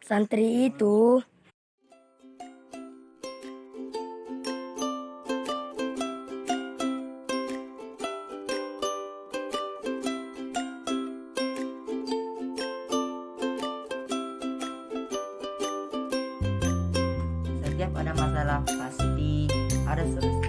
Santri itu setiap ada masalah pasti ada solusi.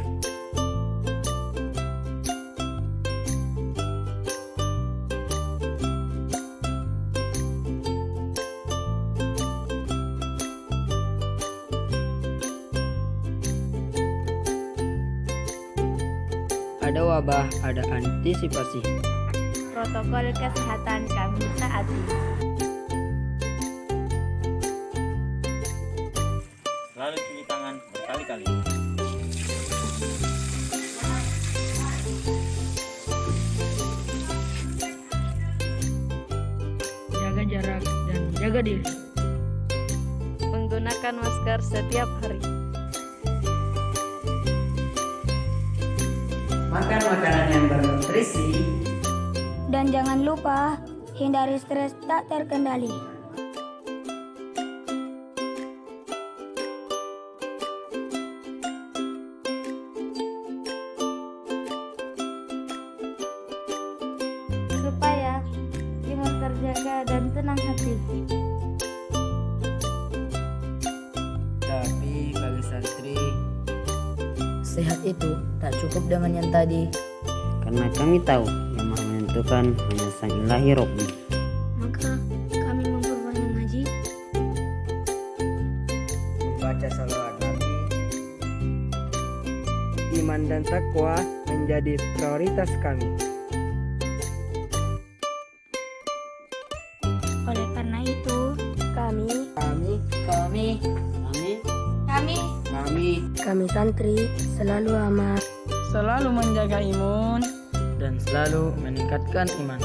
Ada wabah, ada antisipasi. Protokol kesehatan kami taati. Selalu cuci tangan berkali-kali. jaga jarak dan jaga diri. Menggunakan masker setiap hari. Makan makanan yang bernutrisi. Dan jangan lupa hindari stres tak terkendali. Supaya imun terjaga dan tenang hati. Tapi bagi santri, sehat itu tak cukup dengan yang tadi. Karena kami tahu yang maha menentukan hanya Sang Ilahi Robbi. Maka kami memperbanyak ngaji, Membaca salawat Nabi, iman dan takwa menjadi prioritas kami. oleh karena itu kami santri selalu amat Selalu menjaga imun dan selalu meningkatkan iman.